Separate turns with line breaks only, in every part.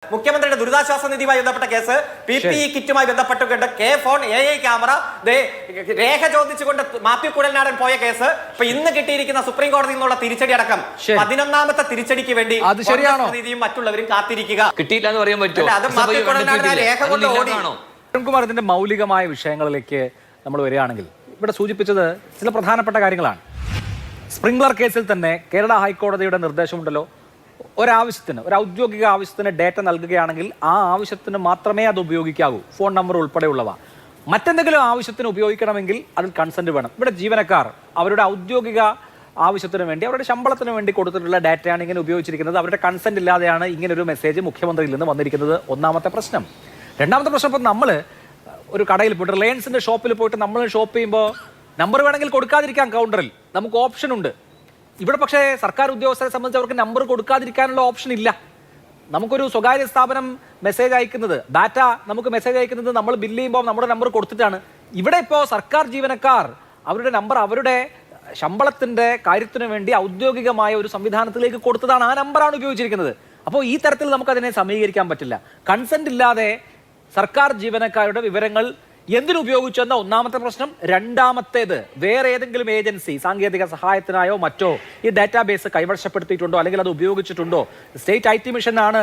മുഖ്യമന്ത്രിയുടെ ദുരിതാശ്വാസ നിധിയുമായി ബന്ധപ്പെട്ട കേസ്, PPE കിറ്റുമായി ബന്ധപ്പെട്ടുകൊണ്ട് ഫോൺ AI ക്യാമറ രേഖ ചോദിച്ചുകൊണ്ട് മാത്യു കുഴൽനാടൻ പോയ കേസ്, ഇപ്പൊ ഇന്ന് കിട്ടിയിരിക്കുന്ന സുപ്രീം കോടതിയിൽ നിന്നുള്ള തിരിച്ചടി അടക്കം 11ാമത്തെ തിരിച്ചടിക്ക് വേണ്ടി നീതിയും മറ്റുള്ളവരും കാത്തിരിക്കുക.
കിട്ടിയില്ല എന്ന് പറയാൻ പറ്റുമോ?
അത് മാത്യു കുഴൽനാടൻ രേഖ കൊണ്ട് ഓടി.
അരുൺകുമാർ, ഇതിന്റെ മൗലികമായ വിഷയങ്ങളിലേക്ക് നമ്മൾ വരികയാണെങ്കിൽ ഇവിടെ സൂചിപ്പിച്ചത് ചില പ്രധാനപ്പെട്ട കാര്യങ്ങളാണ്. സ്പ്രിംഗ്ലർ കേസിൽ തന്നെ കേരള ഹൈക്കോടതിയുടെ നിർദ്ദേശമുണ്ടല്ലോ, ഒരാവശ്യത്തിന്, ഒരു ഔദ്യോഗിക ആവശ്യത്തിന് ഡേറ്റ നൽകുകയാണെങ്കിൽ ആ ആവശ്യത്തിന് മാത്രമേ അത് ഉപയോഗിക്കാവൂ, ഫോൺ നമ്പർ ഉൾപ്പെടെയുള്ളവ. മറ്റെന്തെങ്കിലും ആവശ്യത്തിന് ഉപയോഗിക്കണമെങ്കിൽ അതിൽ കൺസെന്റ് വേണം. ഇവിടെ ജീവനക്കാർ അവരുടെ ഔദ്യോഗിക ആവശ്യത്തിന് വേണ്ടി, അവരുടെ ശമ്പളത്തിന് വേണ്ടി കൊടുത്തിട്ടുള്ള ഡാറ്റയാണ് ഇങ്ങനെ ഉപയോഗിച്ചിരിക്കുന്നത്. അവരുടെ കൺസെന്റ് ഇല്ലാതെയാണ് ഇങ്ങനൊരു മെസ്സേജ് മുഖ്യമന്ത്രിയിൽ നിന്ന് വന്നിരിക്കുന്നത്. ഒന്നാമത്തെ പ്രശ്നം. രണ്ടാമത്തെ പ്രശ്നം, ഇപ്പം നമ്മൾ ഒരു കടയിൽ പോയിട്ട്, റിലയൻസിന്റെ ഷോപ്പിൽ പോയിട്ട് നമ്മൾ ഷോപ്പ് ചെയ്യുമ്പോൾ നമ്പർ വേണമെങ്കിൽ കൊടുക്കാതിരിക്കാം, കൗണ്ടറിൽ നമുക്ക് ഓപ്ഷൻ ഉണ്ട്. ഇവിടെ പക്ഷേ സർക്കാർ ഉദ്യോഗസ്ഥരെ സംബന്ധിച്ച് അവർക്ക് നമ്പർ കൊടുക്കാതിരിക്കാനുള്ള ഓപ്ഷൻ ഇല്ല. നമുക്കൊരു സ്വകാര്യ സ്ഥാപനം മെസ്സേജ് അയക്കുന്നത്, ഡാറ്റ നമുക്ക് മെസ്സേജ് അയക്കുന്നത് നമ്മൾ ബില്ല് ചെയ്യുമ്പോൾ നമ്മുടെ നമ്പർ കൊടുത്തിട്ടാണ്. ഇവിടെ ഇപ്പോൾ സർക്കാർ ജീവനക്കാർ അവരുടെ നമ്പർ അവരുടെ ശമ്പളത്തിന്റെ കാര്യത്തിന് വേണ്ടി ഔദ്യോഗികമായ ഒരു സംവിധാനത്തിലേക്ക് കൊടുത്തതാണ്, ആ നമ്പറാണ് ഉപയോഗിച്ചിരിക്കുന്നത്. അപ്പോൾ ഈ തരത്തിൽ നമുക്കതിനെ സമീകരിക്കാൻ പറ്റില്ല. കൺസെന്റ് ഇല്ലാതെ സർക്കാർ ജീവനക്കാരുടെ വിവരങ്ങൾ എന്തിനുപയോഗിച്ചെന്ന ഒന്നാമത്തെ പ്രശ്നം. രണ്ടാമത്തേത്, വേറെ ഏതെങ്കിലും ഏജൻസി സാങ്കേതിക സഹായത്തിനായോ മറ്റോ ഈ ഡാറ്റാബേസ് കൈവശപ്പെടുത്തിയിട്ടുണ്ടോ അല്ലെങ്കിൽ അത് ഉപയോഗിച്ചിട്ടുണ്ടോ? സ്റ്റേറ്റ് IT മിഷനാണ്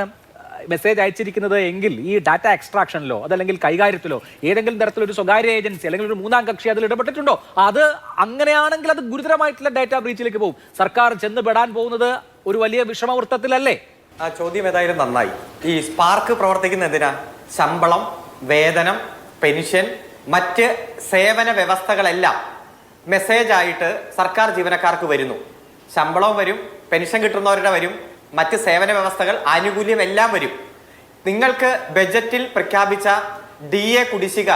മെസ്സേജ് അയച്ചിരിക്കുന്നത് എങ്കിൽ ഈ ഡാറ്റ എക്സ്ട്രാക്ഷനിലോ അതല്ലെങ്കിൽ കൈകാര്യത്തിലോ ഏതെങ്കിലും തരത്തിലൊരു സ്വകാര്യ ഏജൻസി അല്ലെങ്കിൽ ഒരു മൂന്നാം കക്ഷി അതിൽ ഇടപെട്ടിട്ടുണ്ടോ? അത് അങ്ങനെയാണെങ്കിൽ അത് ഗുരുതരമായിട്ടുള്ള ഡാറ്റാ ബ്രീച്ചിലേക്ക് പോകും. സർക്കാർ ചെന്നുപെടാൻ പോകുന്നത് ഒരു വലിയ വിഷമവൃത്തത്തിലല്ലേ?
ആ ചോദ്യം ഏതായാലും നന്നായി. ഈ സ്പാർക്ക് പ്രവർത്തിക്കുന്ന എന്തിനാ? ശമ്പളം, വേതനം, പെൻഷൻ, മറ്റ് സേവന വ്യവസ്ഥകളെല്ലാം മെസ്സേജായിട്ട് സർക്കാർ ജീവനക്കാർക്ക് വരുന്നു. ശമ്പളവും വരും, പെൻഷൻ കിട്ടുന്നവരുടെ വരും, മറ്റ് സേവന വ്യവസ്ഥകൾ, ആനുകൂല്യം എല്ലാം വരും. നിങ്ങൾക്ക് ബജറ്റിൽ പ്രഖ്യാപിച്ച DA കുടിശ്ശിക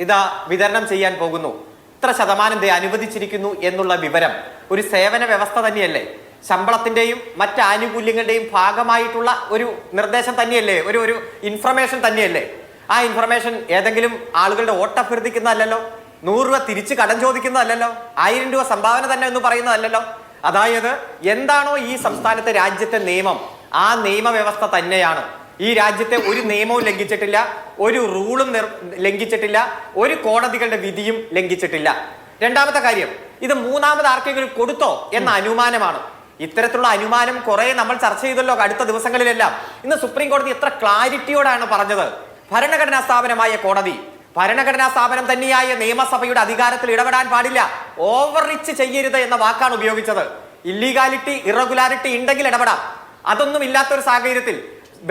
ഇതാ വിതരണം ചെയ്യാൻ പോകുന്നു, ഇത്ര ശതമാനം അനുവദിച്ചിരിക്കുന്നു എന്നുള്ള വിവരം ഒരു സേവന വ്യവസ്ഥ തന്നെയല്ലേ? ശമ്പളത്തിന്റെയും മറ്റ് ആനുകൂല്യങ്ങളുടെയും ഭാഗമായിട്ടുള്ള ഒരു നിർദ്ദേശം തന്നെയല്ലേ? ഒരു ഇൻഫർമേഷൻ തന്നെയല്ലേ? ആ ഇൻഫർമേഷൻ ഏതെങ്കിലും ആളുകളുടെ വോട്ടഭ്യർത്ഥിക്കുന്നതല്ലോ, 100 രൂപ തിരിച്ച് കടം ചോദിക്കുന്നതല്ലോ, 1000 രൂപ സംഭാവന തന്നെ എന്ന് പറയുന്നതല്ലോ. അതായത് എന്താണോ ഈ സംസ്ഥാനത്തെ രാജ്യത്തെ നിയമം, ആ നിയമവ്യവസ്ഥ തന്നെയാണ്. ഈ രാജ്യത്തെ ഒരു നിയമവും ലംഘിച്ചിട്ടില്ല, ഒരു റൂളും ലംഘിച്ചിട്ടില്ല, ഒരു കോടതികളുടെ വിധിയും ലംഘിച്ചിട്ടില്ല. രണ്ടാമത്തെ കാര്യം, ഇത് മൂന്നാമത് ആർക്കെങ്കിലും കൊടുത്തോ എന്ന അനുമാനമാണ്. ഇത്തരത്തിലുള്ള അനുമാനം കുറെ നമ്മൾ ചർച്ച ചെയ്തല്ലോ അടുത്ത ദിവസങ്ങളിലെല്ലാം. ഇന്ന് സുപ്രീം കോടതി എത്ര ക്ലാരിറ്റിയോടാണ് പറഞ്ഞത്. ഭരണഘടനാ സ്ഥാപനമായ കോടതി, ഭരണഘടനാ സ്ഥാപനം തന്നെയായ നിയമസഭയുടെ അധികാരത്തിൽ ഇടപെടാൻ പാടില്ല, ഓവർ റിച്ച് ചെയ്യരുത് എന്ന വാക്കാണ് ഉപയോഗിച്ചത്. ഇല്ലീഗാലിറ്റി, ഇറഗുലാരിറ്റി ഉണ്ടെങ്കിൽ ഇടപെടാം. അതൊന്നും ഇല്ലാത്തൊരു സാഹചര്യത്തിൽ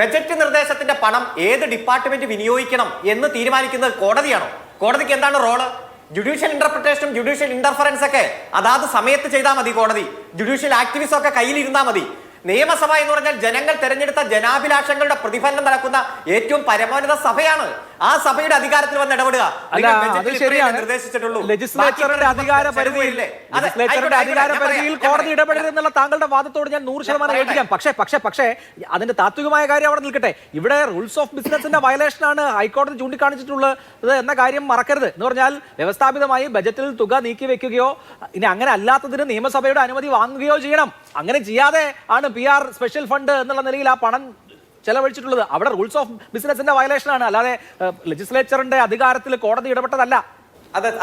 ബജറ്റ് നിർദ്ദേശത്തിന്റെ പണം ഏത് ഡിപ്പാർട്ട്മെന്റ് വിനിയോഗിക്കണം എന്ന് തീരുമാനിക്കുന്നത് കോടതിയാണോ? കോടതിക്ക് എന്താണ് റോള്? ജുഡീഷ്യൽ ഇന്റർപ്രിട്ടേഷനും ജുഡീഷ്യൽ ഇന്റർഫറൻസ് ഒക്കെ അതാത് സമയത്ത് ചെയ്താൽ മതി. കോടതി ജുഡീഷ്യൽ ആക്ടിവിസ്റ്റ് ഒക്കെ കയ്യിലിരുന്നാൽ മതി. നിയമസഭ എന്ന് പറഞ്ഞാൽ ജനങ്ങൾ തെരഞ്ഞെടുത്ത ജനാഭിലാഷങ്ങളുടെ പ്രതിഫലനം നടക്കുന്ന ഏറ്റവും പരമോന്നത സഭയാണ്. ആ സഭയുടെ അധികാരത്തിൽ വന്ന് ഇടപെടുക. നിർദ്ദേശിച്ചിട്ടുള്ളൂ.
ലെജിസ്ലേച്ചറുടെ അധികാര പരിധിയിൽ കോടതി ഇടപെടരുതെന്നുള്ള താങ്കളുടെ വാദത്തോട് ഞാൻ 100% യോജിക്കാം. പക്ഷേ അതിന്റെ താത്വികമായ കാര്യം അവിടെ നിൽക്കട്ടെ. ഇവിടെ റൂൾസ് ഓഫ് ബിസിനസിന്റെ വയലേഷനാണ് ഹൈക്കോടതി ചൂണ്ടിക്കാണിച്ചിട്ടുള്ളത് എന്ന കാര്യം മറക്കരുത്. എന്ന് പറഞ്ഞാൽ വ്യവസ്ഥാപിതമായി ബജറ്റിൽ തുക നീക്കി വെക്കുകയോ ഇനി അങ്ങനെ അല്ലാത്തതിന് നിയമസഭയുടെ അനുമതി വാങ്ങുകയോ ചെയ്യണം. അങ്ങനെ ചെയ്യാതെ ആണ് PR സ്പെഷ്യൽ ഫണ്ട് എന്നുള്ള നിലയിൽ ആ പണം ചെലവഴിച്ചിട്ടുള്ളത്. അവിടെ റൂൾസ് ഓഫ് ബിസിനസിന്റെ വയലേഷൻ ആണ്, അല്ലാതെ ലെജിസ്ലേച്ചറിന്റെ അധികാരത്തിൽ കോടതി ഇടപെട്ടതല്ല.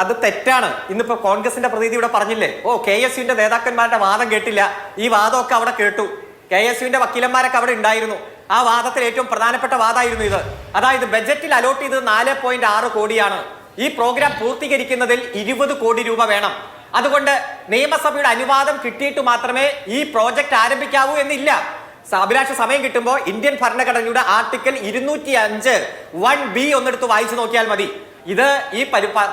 അത് തെറ്റാണ്. ഇന്നിപ്പോ കോൺഗ്രസിന്റെ പ്രതിനിധി ഇവിടെ പറഞ്ഞില്ലേ, KSUവിന്റെ നേതാക്കന്മാരുടെ വാദം കേട്ടില്ല. ഈ വാദമൊക്കെ അവിടെ കേട്ടു. KSUവിന്റെ വക്കീലന്മാരൊക്കെ അവിടെ ഉണ്ടായിരുന്നു. ആ വാദത്തിൽ ഏറ്റവും പ്രധാനപ്പെട്ട വാദമായിരുന്നു ഇത്. അതായത് ബജറ്റിൽ അലോട്ട് ചെയ്തത് 4.6 കോടിയാണ്. ഈ പ്രോഗ്രാം പൂർത്തീകരിക്കുന്നതിൽ 20 കോടി രൂപ വേണം. അതുകൊണ്ട് നിയമസഭയുടെ അനുവാദം കിട്ടിയിട്ട് മാത്രമേ ഈ പ്രോജക്റ്റ് ആരംഭിക്കാവൂ എന്നില്ല. അഭിലാഷ സമയം കിട്ടുമ്പോൾ ഇന്ത്യൻ ഭരണഘടനയുടെ ആർട്ടിക്കിൾ 205(1)B ഒന്നെടുത്ത് വായിച്ചു നോക്കിയാൽ മതി. ഇത് ഈ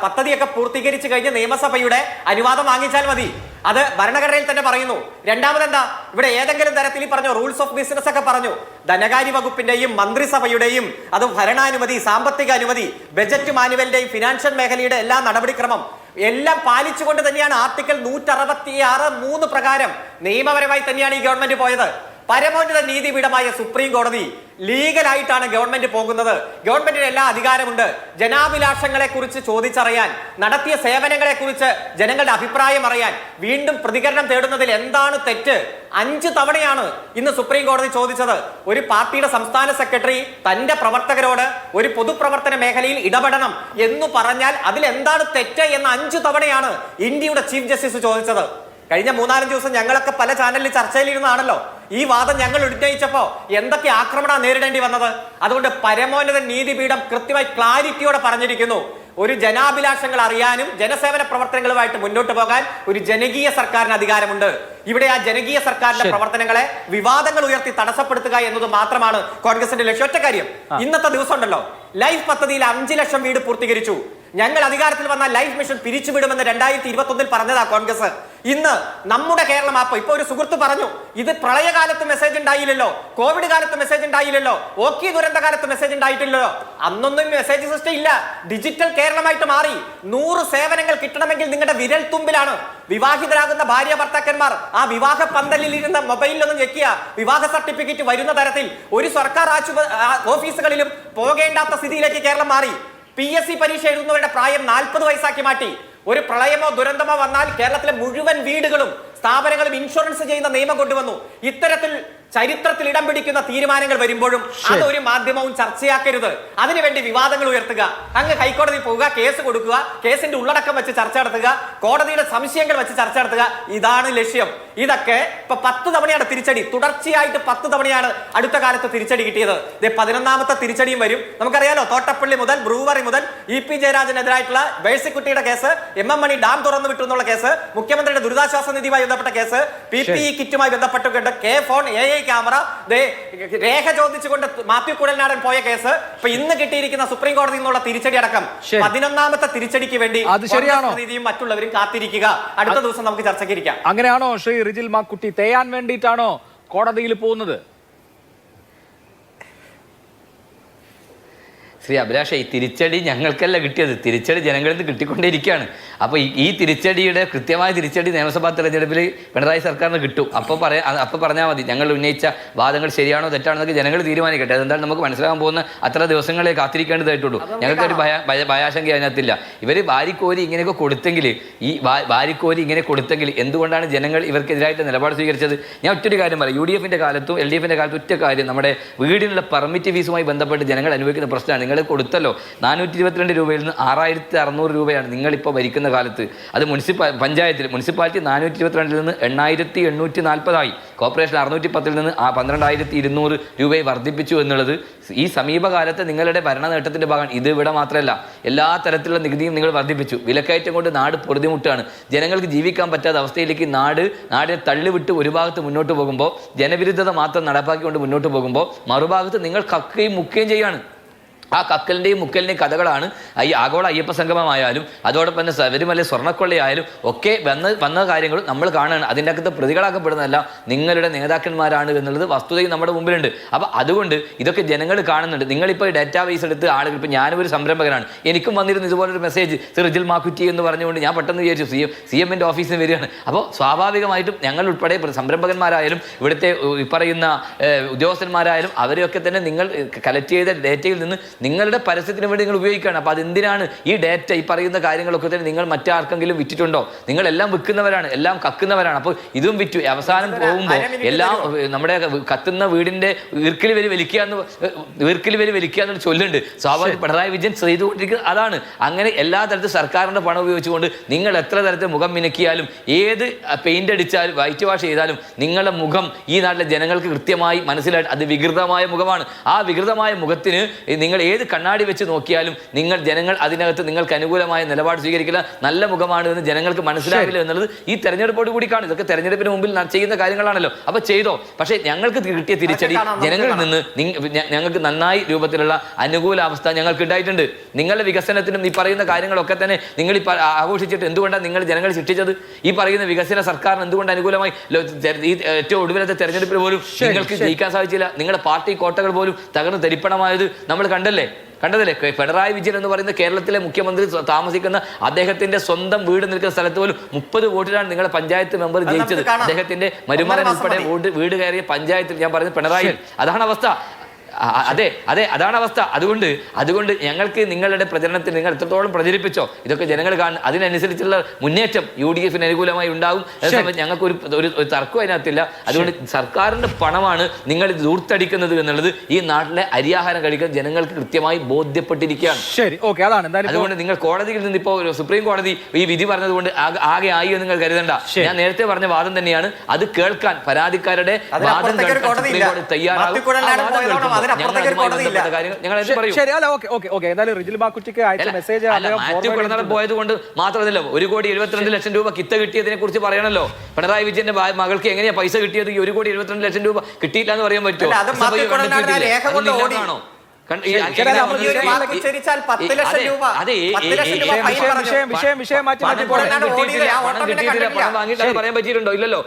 പദ്ധതിയൊക്കെ പൂർത്തീകരിച്ചു കഴിഞ്ഞ് നിയമസഭയുടെ അനുവാദം വാങ്ങിച്ചാൽ മതി. അത് ഭരണഘടനയിൽ തന്നെ പറയുന്നു. രണ്ടാമതെന്താ, ഇവിടെ ഏതെങ്കിലും തരത്തിൽ ഈ പറഞ്ഞു റൂൾസ് ഓഫ് ബിസിനസ് ഒക്കെ പറഞ്ഞു, ധനകാര്യ വകുപ്പിന്റെയും മന്ത്രിസഭയുടെയും അത് ഭരണാനുമതി, സാമ്പത്തിക അനുമതി, ബജറ്റ് മാനുവലിന്റെയും ഫിനാൻഷ്യൽ മേഖലയുടെ എല്ലാ നടപടിക്രമം എല്ലാം പാലിച്ചുകൊണ്ട് തന്നെയാണ് ആർട്ടിക്കിൾ 166(3) പ്രകാരം നിയമപരമായി തന്നെയാണ് ഈ ഗവൺമെന്റ് പോയത്. പരമോന്നത നീതിപീഠമായ സുപ്രീം കോടതി ലീഗലായിട്ടാണ് ഗവൺമെന്റ് പോകുന്നത്. ഗവൺമെന്റിന് എല്ലാ അധികാരമുണ്ട്. ജനാഭിലാഷങ്ങളെ കുറിച്ച് ചോദിച്ചറിയാൻ, നടത്തിയ സേവനങ്ങളെ കുറിച്ച് ജനങ്ങളുടെ അഭിപ്രായം അറിയാൻ, വീണ്ടും പ്രതികരണം തേടുന്നതിൽ എന്താണ് തെറ്റ്? 5 തവണയാണ് ഇന്ന് സുപ്രീം കോടതി ചോദിച്ചത്. ഒരു പാർട്ടിയുടെ സംസ്ഥാന സെക്രട്ടറി തന്റെ പ്രവർത്തകരോട് ഒരു പൊതുപ്രവർത്തന മേഖലയിൽ ഇടപെടണം എന്ന് പറഞ്ഞാൽ അതിൽ എന്താണ് തെറ്റ് എന്ന് 5 തവണയാണ് ഇന്ത്യയുടെ ചീഫ് ജസ്റ്റിസ് ചോദിച്ചത്. കഴിഞ്ഞ 3-4 ദിവസം ഞങ്ങളൊക്കെ പല ചാനലിൽ ചർച്ചയിലിരുന്നാണല്ലോ ഈ വാദം ഞങ്ങൾ ഉന്നയിച്ചപ്പോ എന്തൊക്കെ ആക്രമണം നേരിടേണ്ടി വന്നത്. അതുകൊണ്ട് പരമോന്നത നീതിപീഠം കൃത്യമായി ക്ലാരിറ്റിയോടെ പറഞ്ഞിരിക്കുന്നു, ഒരു ജനാഭിലാഷങ്ങൾ അറിയാനും ജനസേവന പ്രവർത്തനങ്ങളുമായിട്ട് മുന്നോട്ട് പോകാൻ ഒരു ജനകീയ സർക്കാരിന് അധികാരമുണ്ട്. ഇവിടെ ആ ജനകീയ സർക്കാരിന്റെ പ്രവർത്തനങ്ങളെ വിവാദങ്ങൾ ഉയർത്തി തടസ്സപ്പെടുത്തുക എന്നത് മാത്രമാണ് കോൺഗ്രസിന്റെ ലക്ഷ്യം. ഒറ്റ കാര്യം, ഇന്നത്തെ ദിവസം ഉണ്ടല്ലോ, ലൈഫ് പദ്ധതിയിൽ 5 ലക്ഷം വീട് പൂർത്തീകരിച്ചു. ഞങ്ങൾ അധികാരത്തിൽ വന്ന ലൈഫ് മിഷൻ പിരിച്ചുവിടുമെന്ന് 2021 പറഞ്ഞതാ കോൺഗ്രസ്. ഇന്ന് നമ്മുടെ കേരളം ആപ്പ് ഇപ്പൊ ഒരു സുഹൃത്ത് പറഞ്ഞു, ഇത് പ്രളയകാലത്ത് മെസ്സേജ് ഉണ്ടായില്ലല്ലോ, കോവിഡ് കാലത്ത് മെസ്സേജ് ഉണ്ടായില്ലല്ലോ, ഓക്കി ദുരന്ത കാലത്ത് മെസ്സേജ് ഉണ്ടായിട്ടില്ലല്ലോ. അന്നൊന്നും മെസ്സേജ് സിസ്റ്റം ഇല്ല, ഡിജിറ്റൽ കേരളമായിട്ട് മാറി. 100 സേവനങ്ങൾ കിട്ടണമെങ്കിൽ നിങ്ങളുടെ വിരൽ തുമ്പിലാണ്. വിവാഹിതരാകുന്ന ഭാര്യ ഭർത്താക്കന്മാർ ആ വിവാഹ പന്തലിൽ ഇരുന്ന് മൊബൈലിലൊന്നും ഞെക്കിയ വിവാഹ സർട്ടിഫിക്കറ്റ് വരുന്ന തരത്തിൽ ഒരു സർക്കാർ ഓഫീസുകളിലും പോകേണ്ടാത്ത സ്ഥിതിയിലേക്ക് കേരളം മാറി. PSC പരീക്ഷ എഴുതുന്നവരുടെ പ്രായം 40 വയസ്സാക്കി മാറ്റി. ഒരു പ്രളയമോ ദുരന്തമോ വന്നാൽ കേരളത്തിലെ മുഴുവൻ വീടുകളും സ്ഥാപനങ്ങളും ഇൻഷുറൻസ് ചെയ്യുന്ന നിയമം കൊണ്ടുവന്നു. ഇത്തരത്തിൽ ചരിത്രത്തിൽ ഇടം പിടിക്കുന്ന തീരുമാനങ്ങൾ വരുമ്പോഴും അതൊരു മാധ്യമവും ചർച്ചയാക്കരുത്. അതിനുവേണ്ടി വിവാദങ്ങൾ ഉയർത്തുക, അങ്ങ് ഹൈക്കോടതി പോവുക, കേസ് കൊടുക്കുക, കേസിന്റെ ഉള്ളടക്കം വെച്ച് ചർച്ച നടത്തുക, കോടതിയുടെ സംശയങ്ങൾ വെച്ച് ചർച്ച നടത്തുക, ഇതാണ് ലക്ഷ്യം. ഇതൊക്കെ ഇപ്പൊ 10 തവണയാണ് തിരിച്ചടി, തുടർച്ചയായിട്ട് 10 തവണയാണ് അടുത്ത കാലത്ത് തിരിച്ചടി കിട്ടിയത്. 11ാമത്തെ തിരിച്ചടിയും വരും. നമുക്കറിയാലോ, തോട്ടപ്പള്ളി മുതൽ ബ്രൂവറി മുതൽ EP ജയരാജനെതിരായിട്ടുള്ള മേഴ്സിക്കുട്ടിയുടെ കേസ്, MM മണി ഡാം തുറന്നു വിട്ടു എന്നുള്ള കേസ്, മുഖ്യമന്ത്രിയുടെ ദുരിതാശ്വാസ നിധിയുമായി ബന്ധപ്പെട്ട കേസ്, PPE കിറ്റുമായി ബന്ധപ്പെട്ടുകൊണ്ട് ഫോൺ AI ക്യാമറ, രേഖ ചോദിച്ചുകൊണ്ട് മാത്യു കുഴൽനാടൻ പോയ കേസ്, ഇപ്പൊ ഇന്ന് കിട്ടിയിരിക്കുന്ന സുപ്രീം കോടതിയിൽ നിന്നുള്ള തിരിച്ചടി അടക്കം 11ാമത്തെ തിരിച്ചടിക്ക് വേണ്ടി നീതിയും മറ്റുള്ളവരും കാത്തിരിക്കുക. അടുത്ത ദിവസം നമുക്ക് ചർച്ചയ്ക്ക് ഇരിക്കാം.
അങ്ങനെയാണോ ശ്രീ റിജിൽ മാക്കുട്ടി? തേയാൻ വേണ്ടിയിട്ടാണോ കോടതിയിൽ പോകുന്നത്?
ശ്രീ അഭിലാഷ, ഈ തിരിച്ചടി ഞങ്ങൾക്കല്ല കിട്ടിയത്, തിരിച്ചടി ജനങ്ങളിൽ നിന്ന് കിട്ടിക്കൊണ്ടേയിരിക്കുകയാണ്. അപ്പോൾ ഈ തിരിച്ചടിയുടെ കൃത്യമായ തിരിച്ചടി നിയമസഭാ തെരഞ്ഞെടുപ്പിൽ പിണറായി സർക്കാരിന് കിട്ടും. അപ്പോൾ പറഞ്ഞാൽ മതി, ഞങ്ങൾ ഉന്നയിച്ച വാദങ്ങൾ ശരിയാണോ തെറ്റാണോ എന്നൊക്കെ ജനങ്ങൾ തീരുമാനിക്കട്ടെ. അതെന്താണ് നമുക്ക് മനസ്സിലാകാൻ പോകുന്ന അത്ര ദിവസങ്ങളെ കാത്തിരിക്കേണ്ടതായിട്ടുള്ളൂ. ഞങ്ങൾക്കൊരു ഭയാശങ്ക അതിനകത്തില്ല. ഇവർ വാരിക്കോരി ഇങ്ങനെയൊക്കെ കൊടുത്തെങ്കിൽ, ഈ വാരിക്കോരി ഇങ്ങനെ കൊടുത്തെങ്കിൽ എന്തുകൊണ്ടാണ് ജനങ്ങൾ ഇവർക്കെതിരായിട്ട് നിലപാട് സ്വീകരിച്ചത്? ഞാൻ ഒറ്റൊരു കാര്യം പറയാം, UDFന്റെ കാലത്തും LDFന്റെ കാലത്തും ഒറ്റ കാര്യം, നമ്മുടെ വീടിനുള്ള പെർമിറ്റ് ഫീസുമായി ബന്ധപ്പെട്ട് ജനങ്ങൾ അനുഭവിക്കുന്ന പ്രശ്നമാണ്. നിങ്ങൾ കൊടുത്തല്ലോ 422 രൂപയിൽ നിന്ന് 6600 രൂപയാണ് നിങ്ങളിപ്പോൾ ഭരിക്കുന്ന കാലത്ത്. അത് മുനിസിപ്പാലിറ്റി 422 നിന്ന് 8840 കോർപ്പറേഷൻ 610 നിന്ന് 12200 രൂപയെ വർദ്ധിപ്പിച്ചു എന്നുള്ളത് ഈ സമീപകാലത്ത് നിങ്ങളുടെ ഭരണ നേട്ടത്തിന്റെ ഭാഗമാണ്. ഇത് ഇവിടെ മാത്രമല്ല, എല്ലാ തരത്തിലുള്ള നികുതിയും നിങ്ങൾ വർദ്ധിപ്പിച്ചു. വിലക്കയറ്റം കൊണ്ട് നാട് പൊറുതിമുട്ടാണ്. ജനങ്ങൾക്ക് ജീവിക്കാൻ പറ്റാത്ത അവസ്ഥയിലേക്ക് നാടിനെ തള്ളിവിട്ട് ഒരു ഭാഗത്ത് മുന്നോട്ട് പോകുമ്പോൾ, ജനവിരുദ്ധത മാത്രം നടപ്പാക്കിക്കൊണ്ട് മുന്നോട്ട് പോകുമ്പോൾ, മറുഭാഗത്ത് നിങ്ങൾ കക്കുകയും മുക്കുകയും ചെയ്യാണ്. ആ കക്കലിൻ്റെയും മുക്കലിൻ്റെയും കഥകളാണ് ഈ ആഗോള അയ്യപ്പ സംഗമമായാലും അതോടൊപ്പം തന്നെ ശബരിമല സ്വർണ്ണക്കൊള്ളയായാലും ഒക്കെ വന്ന കാര്യങ്ങൾ നമ്മൾ കാണുകയാണ്. അതിൻ്റെ അകത്ത് പ്രതികളാക്കപ്പെടുന്നതല്ല നിങ്ങളുടെ നേതാക്കന്മാരാണ് എന്നുള്ളത് വസ്തുതയും നമ്മുടെ മുമ്പിലുണ്ട്. അപ്പോൾ അതുകൊണ്ട് ഇതൊക്കെ ജനങ്ങൾ കാണുന്നുണ്ട്. നിങ്ങളിപ്പോൾ ഡാറ്റാബേസ് എടുത്ത് ആളുകൾ, ഇപ്പോൾ ഞാനൊരു സംരംഭകനാണ്, എനിക്കും വന്നിരുന്നു ഇതുപോലൊരു മെസ്സേജ് റിജിൽ മാക്കുറ്റി എന്ന് പറഞ്ഞുകൊണ്ട്. ഞാൻ പെട്ടെന്ന് വിചാരിച്ചു CMന്റെ ഓഫീസിൽ നിന്ന് വരികയാണ്. അപ്പോൾ സ്വാഭാവികമായിട്ടും ഞങ്ങൾ ഉൾപ്പെടെ സംരംഭകന്മാരായാലും ഇവിടുത്തെ പറയുന്ന ഉദ്യോഗസ്ഥന്മാരായാലും അവരെയൊക്കെ തന്നെ നിങ്ങൾ കളക്ട് ചെയ്ത ഡേറ്റയിൽ നിന്ന് നിങ്ങളുടെ പരസ്യത്തിന് വേണ്ടി നിങ്ങൾ ഉപയോഗിക്കുകയാണ്. അപ്പോൾ അതെന്തിനാണ് ഈ ഡേറ്റ, ഈ പറയുന്ന കാര്യങ്ങളൊക്കെ തന്നെ നിങ്ങൾ മറ്റാർക്കെങ്കിലും വിറ്റിട്ടുണ്ടോ? നിങ്ങളെല്ലാം വിൽക്കുന്നവരാണ്, എല്ലാം കക്കുന്നവരാണ്. അപ്പോൾ ഇതും വിറ്റു. അവസാനം പോകുമ്പോൾ എല്ലാം നമ്മുടെ കത്തുന്ന വീടിന്റെ ഈർക്കിൽ വലി വലിക്കുക എന്ന് ചൊല്ലുണ്ട്. സ്വാഭാവിക പിണറായി വിജയൻ ചെയ്തുകൊണ്ടിരിക്കുന്നത് അതാണ്. അങ്ങനെ എല്ലാ തരത്തിലും സർക്കാരിന്റെ പണം ഉപയോഗിച്ചുകൊണ്ട് നിങ്ങൾ എത്ര തരത്തിൽ മുഖം മിനുക്കിയാലും, ഏത് പെയിന്റ് അടിച്ചാലും, വൈറ്റ് വാഷ് ചെയ്താലും നിങ്ങളുടെ മുഖം ഈ നാട്ടിലെ ജനങ്ങൾക്ക് കൃത്യമായി മനസ്സിലായിട്ട് അത് വികൃതമായ മുഖമാണ്. ആ വികൃതമായ മുഖത്തിന് നിങ്ങൾ ഏത് കണ്ണാടി വെച്ച് നോക്കിയാലും ജനങ്ങൾ അതിനകത്ത് നിങ്ങൾക്ക് അനുകൂലമായ നിലപാട് സ്വീകരിക്കില്ല. നല്ല മുഖമാണ് എന്ന് ജനങ്ങൾക്ക് മനസ്സിലാവില്ല എന്നുള്ളത് ഈ തെരഞ്ഞെടുപ്പോട് കൂടി കാണും. ഇതൊക്കെ തെരഞ്ഞെടുപ്പിന് മുമ്പിൽ ചെയ്യുന്ന കാര്യങ്ങളാണല്ലോ. അപ്പോൾ ചെയ്തോ. പക്ഷേ ഞങ്ങൾക്ക് കിട്ടിയ തിരിച്ചടി ജനങ്ങളിൽ നിന്ന് ഞങ്ങൾക്ക് നന്നായി രൂപത്തിലുള്ള അനുകൂല അവസ്ഥ ഞങ്ങൾക്ക് ഉണ്ടായിട്ടുണ്ട്. നിങ്ങളുടെ വികസനത്തിനും ഈ പറയുന്ന കാര്യങ്ങളൊക്കെ തന്നെ നിങ്ങൾ ഈ ആഘോഷിച്ചിട്ട് എന്തുകൊണ്ടാണ് നിങ്ങൾ ജനങ്ങൾ ശിക്ഷിച്ചത്? ഈ പറയുന്ന വികസന സർക്കാരിന് എന്തുകൊണ്ട് അനുകൂലമായി ഈ ഏറ്റവും ഒടുവിലത്തെ തെരഞ്ഞെടുപ്പിൽ പോലും നിങ്ങൾക്ക് ജയിക്കാൻ സാധിച്ചില്ല? നിങ്ങളുടെ പാർട്ടി കോട്ടകൾ പോലും തകർന്ന് തരിപ്പണമായത് നമ്മൾ കണ്ടല്ലേ? കണ്ടതല്ലേ? പിണറായി വിജയൻ എന്ന് പറയുന്ന കേരളത്തിലെ മുഖ്യമന്ത്രി താമസിക്കുന്ന അദ്ദേഹത്തിന്റെ സ്വന്തം വീട് നിൽക്കുന്ന സ്ഥലത്ത് പോലും 30 വോട്ടിലാണ് നിങ്ങളുടെ പഞ്ചായത്ത് മെമ്പർ ജയിച്ചത്. അദ്ദേഹത്തിന്റെ മരുമകൻ ഉൾപ്പെടെ വീട് കയറിയ പഞ്ചായത്തിൽ ഞാൻ പറയുന്നത് പിണറായി. അതാണ് അവസ്ഥ. അതെ, അതാണ് അവസ്ഥ. അതുകൊണ്ട് ഞങ്ങൾക്ക് നിങ്ങളുടെ പ്രചരണത്തിൽ നിങ്ങൾ എത്രത്തോളം പ്രചരിപ്പിച്ചോ ഇതൊക്കെ ജനങ്ങൾ കാണും. അതിനനുസരിച്ചുള്ള മുന്നേറ്റം UDF അനുകൂലമായി ഉണ്ടാകും. ഞങ്ങൾക്ക് ഒരു തർക്കം അതിനകത്തില്ല. അതുകൊണ്ട് സർക്കാരിന്റെ പണമാണ് നിങ്ങൾ ദൂർത്തടിക്കുന്നത് എന്നുള്ളത് ഈ നാട്ടിലെ അരിയാഹാരം കഴിക്കാൻ ജനങ്ങൾക്ക് കൃത്യമായി ബോധ്യപ്പെട്ടിരിക്കുകയാണ്.
ശരി, ഓക്കെ, അതാണ്.
അതുകൊണ്ട് നിങ്ങൾ കോടതിയിൽ നിന്ന് ഇപ്പോൾ സുപ്രീം കോടതി ഈ വിധി പറഞ്ഞതുകൊണ്ട് ആകെ ആയി എന്ന് നിങ്ങൾ കരുതണ്ട. ഞാൻ നേരത്തെ പറഞ്ഞ വാദം തന്നെയാണ്. അത് കേൾക്കാൻ പരാതിക്കാരുടെ വാദം കേൾക്കാൻ സുപ്രീം കോടതി തയ്യാറാകും. പോയത് കൊണ്ട് മാത്രമല്ല 1,72,00,000 രൂപ കിത്ത കിട്ടിയതിനെ കുറിച്ച് പറയണല്ലോ. പിണറായി വിജയന്റെ മകൾക്ക് എങ്ങനെയാ പൈസ കിട്ടിയത്? 1,72,00,000 രൂപ കിട്ടിയില്ല എന്ന് പറയാൻ പറ്റുമോ? പറയാൻ പറ്റിയിട്ടുണ്ടോ? ഇല്ലല്ലോ.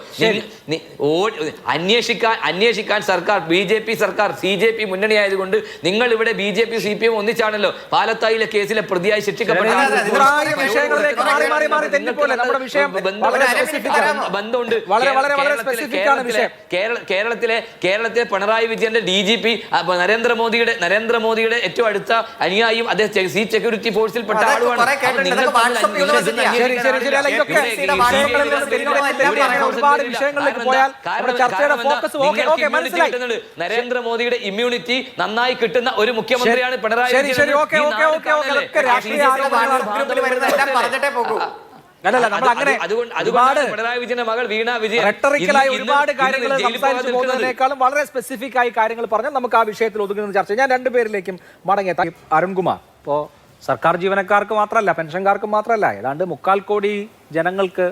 അന്വേഷിക്കാൻ സർക്കാർ BJP സർക്കാർ CJP മുന്നണി ആയതുകൊണ്ട് നിങ്ങൾ ഇവിടെ BJP CPM ഒന്നിച്ചാണല്ലോ പാലത്തായിലെ കേസിലെ പ്രതിയായി ശിക്ഷിക്കപ്പെട്ട ബന്ധമുണ്ട്. കേരളത്തിലെ പിണറായി വിജയന്റെ DGP നരേന്ദ്രമോദിയുടെ ഏറ്റവും അടുത്ത അനുയായിയും അദ്ദേഹം സെക്യൂരിറ്റി ഫോഴ്സിൽ പെട്ട ആളുമാണ്. നരേന്ദ്രമോദിയുടെ ഇമ്മ്യൂണിറ്റി നന്നായി കിട്ടുന്ന ഒരു മുഖ്യമന്ത്രിയാണ് പിണറായി വിജയൻ. പിണറായി വിജയന്റെ മകൾ വീണ വിജയൻ
ഒരുപാട് കാര്യങ്ങൾ സംസാരിച്ചു പോകുന്നതിനേക്കാളും വളരെ സ്പെസിഫിക് ആയി കാര്യങ്ങൾ പറഞ്ഞാൽ നമുക്ക് ആ വിഷയത്തിൽ ഒതുങ്ങുന്ന ചർച്ച. ഞാൻ രണ്ടുപേരിലേക്കും മടങ്ങിയ അരുൺകുമാർ, ഇപ്പോ സർക്കാർ ജീവനക്കാർക്ക് മാത്രമല്ല, പെൻഷൻകാർക്ക് മാത്രമല്ല, ഏതാണ്ട് 3/4 കോടി ജനങ്ങൾക്ക്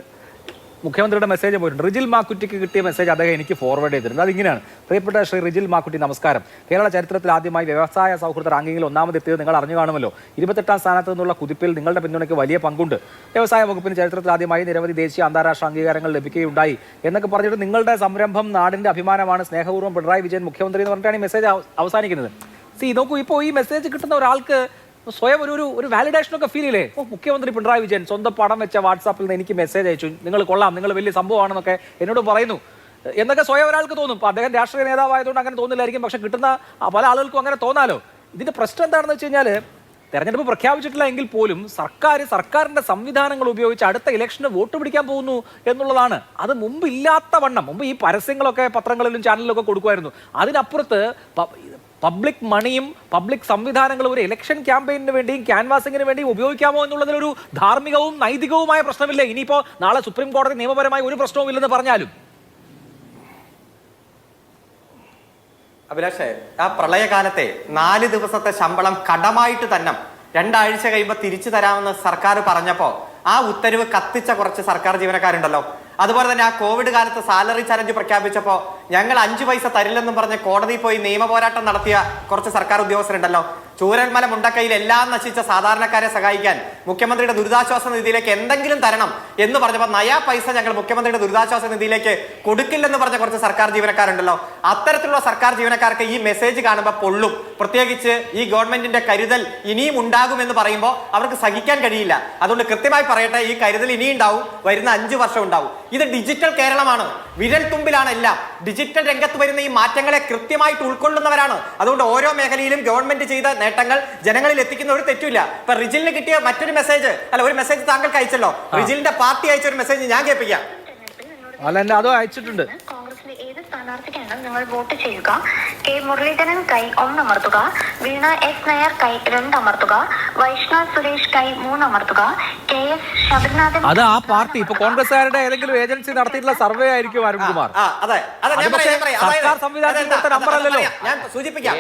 മുഖ്യമന്ത്രിയുടെ മെസ്സേജ് പോയിട്ടുണ്ട്. റിജിൽ മാക്കുറ്റിക്ക് കിട്ടിയ മെസ്സേജ് അദ്ദേഹം എനിക്ക് ഫോർവേഡ് ചെയ്തിട്ടുണ്ട്. അതിങ്ങനെയാണ്: പ്രിയപ്പെട്ട ശ്രീ റിജിൽ മാക്കുറ്റി, നമസ്കാരം. കേരള ചരിത്രത്തിൽ ആദ്യമായി വ്യവസായ സൗഹൃദ റാങ്കിങ്ങിൽ ഒന്നാമതെത്തിയത് നിങ്ങൾ അറിഞ്ഞു കാണുമല്ലോ. 28ാം സ്ഥാനത്ത് നിന്നുള്ള കുതിപ്പിൽ നിങ്ങളുടെ പിന്തുണയ്ക്ക് വലിയ പങ്കുണ്ട്. വ്യവസായ വകുപ്പിന് ചരിത്രത്തിൽ ആദ്യമായി നിരവധി ദേശീയ അന്താരാഷ്ട്ര അംഗീകാരങ്ങൾ ലഭിക്കുകയുണ്ടായി എന്നൊക്കെ പറഞ്ഞിട്ട് നിങ്ങളുടെ സംരംഭം നാടിന്റെ അഭിമാനമാണ്, സ്നേഹപൂർവ്വം പിണറായി വിജയൻ മുഖ്യമന്ത്രി എന്ന് പറഞ്ഞിട്ടാണ് ഈ മെസ്സേജ് അവസാനിക്കുന്നത്. നോക്കൂ, ഇപ്പോൾ ഈ മെസ്സേജ് കിട്ടുന്ന ഒരാൾക്ക് സ്വയം ഒരു വാലിഡേഷൻ ഒക്കെ ഫീൽ ചെയ്യില്ലേ? മുഖ്യമന്ത്രി പിണറായി വിജയൻ സ്വന്തം പടം വെച്ച വാട്സാപ്പിൽ നിന്ന് എനിക്ക് മെസ്സേജ് അയച്ചു, നിങ്ങൾ കൊള്ളാം, നിങ്ങൾ വലിയ സംഭവമാണെന്നൊക്കെ എന്നോട് പറയുന്നു എന്നൊക്കെ സ്വയം ഒരാൾക്ക് തോന്നും. അപ്പോൾ അദ്ദേഹം രാഷ്ട്രീയ നേതാവായതുകൊണ്ട് അങ്ങനെ തോന്നില്ലായിരിക്കും, പക്ഷെ കിട്ടുന്ന പല ആളുകൾക്കും അങ്ങനെ തോന്നാലോ. ഇതിന്റെ പ്രശ്നം എന്താണെന്ന് വെച്ച് കഴിഞ്ഞാൽ തെരഞ്ഞെടുപ്പ് പ്രഖ്യാപിച്ചിട്ടില്ല എങ്കിൽ പോലും സർക്കാരിന്റെ സംവിധാനങ്ങൾ ഉപയോഗിച്ച് അടുത്ത ഇലക്ഷന് വോട്ട് പിടിക്കാൻ പോകുന്നു എന്നുള്ളതാണ്. അത് മുമ്പ് ഇല്ലാത്ത വണ്ണം. മുമ്പ് ഈ പരസ്യങ്ങളൊക്കെ പത്രങ്ങളിലും ചാനലിലൊക്കെ കൊടുക്കുമായിരുന്നു. അതിനപ്പുറത്ത് പബ്ലിക് മണിയും പബ്ലിക് സംവിധാനങ്ങളും ഒരു ഇലക്ഷൻ ക്യാമ്പയിന് വേണ്ടിയും ക്യാൻവാസിങ്ങിന് വേണ്ടിയും ഉപയോഗിക്കാമോ എന്നുള്ളതിലൊരു ധാർമ്മികവും നൈതികവുമായ പ്രശ്നമില്ല. ഇനിയിപ്പോ നാളെ സുപ്രീം കോടതി നിയമപരമായി ഒരു പ്രശ്നവും ഇല്ലെന്ന് പറഞ്ഞാലും.
അഭിലാഷേ, ആ പ്രളയകാലത്തെ 4 ദിവസത്തെ ശമ്പളം കടമായിട്ട് തന്നെ 2 ആഴ്ച കഴിയുമ്പോൾ തിരിച്ചു തരാമെന്ന് സർക്കാർ പറഞ്ഞപ്പോ ആ ഉത്തരവ് കത്തിച്ച കുറച്ച് സർക്കാർ ജീവനക്കാരുണ്ടല്ലോ. അതുപോലെ തന്നെ ആ കോവിഡ് കാലത്ത് സാലറി ചലഞ്ച് പ്രഖ്യാപിച്ചപ്പോൾ ഞങ്ങൾ 5 പൈസ തരില്ലെന്നും പറഞ്ഞ് കോടതിയിൽ പോയി നിയമ പോരാട്ടം നടത്തിയ കുറച്ച് സർക്കാർ ഉദ്യോഗസ്ഥരുണ്ടല്ലോ. ചൂരൽമല മുണ്ടക്കയിൽ എല്ലാം നശിച്ച സാധാരണക്കാരെ സഹായിക്കാൻ മുഖ്യമന്ത്രിയുടെ ദുരിതാശ്വാസ നിധിയിലേക്ക് എന്തെങ്കിലും തരണം എന്ന് പറഞ്ഞപ്പോൾ നയാ പൈസ ഞങ്ങൾ മുഖ്യമന്ത്രിയുടെ ദുരിതാശ്വാസ നിധിയിലേക്ക് കൊടുക്കില്ലെന്ന് പറഞ്ഞ കുറച്ച് സർക്കാർ ജീവനക്കാരുണ്ടല്ലോ. അത്തരത്തിലുള്ള സർക്കാർ ജീവനക്കാർക്ക് ഈ മെസ്സേജ് കാണുമ്പോൾ പൊള്ളും. പ്രത്യേകിച്ച് ഈ ഗവൺമെന്റിന്റെ കരുതൽ ഇനിയും ഉണ്ടാകുമെന്ന് പറയുമ്പോൾ അവർക്ക് സഹിക്കാൻ കഴിയില്ല. അതുകൊണ്ട് കൃത്യമായി പറയട്ടെ, ഈ കരുതൽ ഇനിയും ഉണ്ടാവും, വരുന്ന 5 വർഷം ഉണ്ടാവും. ഇത് ഡിജിറ്റൽ കേരളമാണ്, വിരൽ തുമ്പിലാണ് എല്ലാം. ഡിജിറ്റൽ രംഗത്ത് വരുന്ന ഈ മാറ്റങ്ങളെ കൃത്യമായിട്ട് ഉൾക്കൊള്ളുന്നവരാണ്. അതുകൊണ്ട് ഓരോ മേഖലയിലും ഗവൺമെന്റ് ചെയ്ത നേട്ടങ്ങൾ ജനങ്ങളിൽ എത്തിക്കുന്ന ഒരു തെറ്റില്ല. ഇപ്പൊ റിജിലിന് കിട്ടിയ മറ്റൊരു മെസ്സേജ്, ഒരു മെസ്സേജ് താങ്കൾക്ക് അയച്ചല്ലോ, റിജിലിന്റെ പാർട്ടി അയച്ച ഒരു മെസ്സേജ് ഞാൻ കേൾപ്പിക്കാം.
അതോ അയച്ചിട്ടുണ്ട്.
കോൺഗ്രസിലെ ഏത് സ്ഥാനാർത്ഥിക്കാണ് നിങ്ങൾ വോട്ട് ചെയ്യുക? കെ മുരളീധരൻ കൈ 1 അമർത്തുക, വീണ എസ് നായർ കൈ 2 അമർത്തുക, വൈഷ്ണവ് സുരേഷ് കൈ 3 അമർത്തുക, KS ശബരിനാഥൻ.
അത് ആ പാർട്ടി ഇപ്പൊ കോൺഗ്രസ്സുകാരുടെ ഏതെങ്കിലും ഏജൻസി നടത്തിയിട്ടുള്ള സർവേ ആയിരിക്കും അരുൺകുമാർ. സർക്കാർ സംവിധാനത്തിൽ നമ്പർ അല്ലല്ലോ.
ഞാൻ സൂചിപ്പിക്കാം,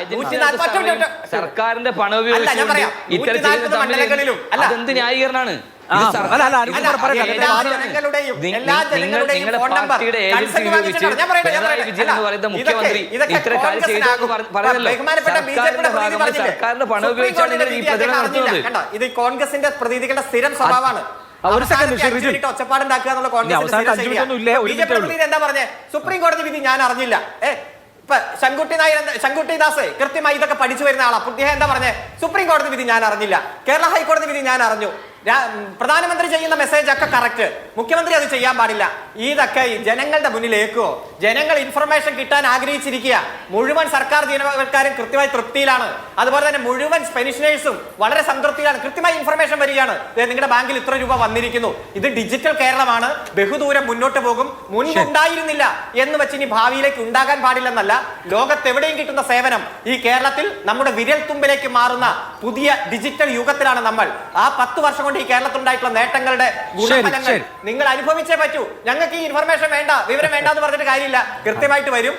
സർക്കാരിന്റെ പണം ഉപയോഗിച്ച് ഇത്തരത്തിലും അതെന്ത് ന്യായീകരണമാണ്? മുഖ്യമന്ത്രി ഇത്ര കാര്യം ചെയ്തു പറഞ്ഞല്ലോ. സർക്കാരിന്റെ പണം ഉപയോഗിച്ചാണ് ഈ പ്രചരണം നടത്തുന്നത്.
ഇത് കോൺഗ്രസിന്റെ പ്രതിനിധികളുടെ സ്ഥിരം സ്വഭാവമാണ്. ഒച്ചപ്പാടുണ്ടാക്കുക എന്നുള്ള കോൺഗ്രസ് എന്താ പറഞ്ഞേ? സുപ്രീം കോടതി വിധി ഞാൻ അറിഞ്ഞില്ല. ശങ്കുട്ടി ദാസ് കൃത്യമായി ഇതൊക്കെ പഠിച്ചു വരുന്ന ആളാ. അദ്ദേഹം എന്താ പറഞ്ഞേ? സുപ്രീം കോടതി വിധി ഞാൻ അറിഞ്ഞില്ല, കേരള ഹൈക്കോടതി വിധി ഞാൻ അറിഞ്ഞു, പ്രധാനമന്ത്രി ചെയ്യുന്ന മെസ്സേജ് ഒക്കെ കറക്റ്റ്, മുഖ്യമന്ത്രി അത് ചെയ്യാൻ പാടില്ല. ഇതൊക്കെ ജനങ്ങളുടെ മുന്നിലേക്കോ? ജനങ്ങൾ ഇൻഫർമേഷൻ കിട്ടാൻ ആഗ്രഹിച്ചിരിക്കുക. മുഴുവൻ സർക്കാർ ജീവനക്കാരും കൃത്യമായി തൃപ്തിയിലാണ്. അതുപോലെ തന്നെ മുഴുവൻ പെൻഷനേഴ്സും വളരെ സംതൃപ്തിയിലാണ്. കൃത്യമായി ഇൻഫർമേഷൻ വരികയാണ്, നിങ്ങളുടെ ബാങ്കിൽ ഇത്ര രൂപ വന്നിരിക്കുന്നു. ഇത് ഡിജിറ്റൽ കേരളമാണ്, ബഹുദൂരം മുന്നോട്ട് പോകും. മുൻപുണ്ടായിരുന്നില്ല എന്ന് വെച്ച് ഇനി ഭാവിയിലേക്ക് ഉണ്ടാകാൻ പാടില്ലെന്നല്ല. ലോകത്തെവിടെയും കിട്ടുന്ന സേവനം ഈ കേരളത്തിൽ നമ്മുടെ വിരൽ തുമ്പിലേക്ക് മാറുന്ന പുതിയ ഡിജിറ്റൽ യുഗത്തിലാണ് നമ്മൾ. ആ 10 വർഷം ഈ കേരളത്തിലുണ്ടായിട്ടുള്ള നേട്ടങ്ങളുടെ ഗുണഫലങ്ങൾ നിങ്ങൾ അനുഭവിച്ചേ പറ്റൂ. ഞങ്ങൾക്ക് ഈ ഇൻഫർമേഷൻ വേണ്ട, വിവരം വേണ്ട എന്ന് പറഞ്ഞിട്ട് കാര്യമില്ല. കൃത്യമായിട്ട് വരും.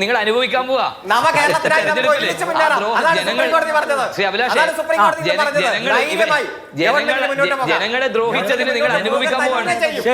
നിങ്ങൾ അനുഭവിക്കാൻ പോവാ
നവകേരളത്തിനായി
ജനങ്ങളെ ദ്രോഹിച്ചതിന് നിങ്ങൾ അനുഭവിക്കാൻ പോവാണ്.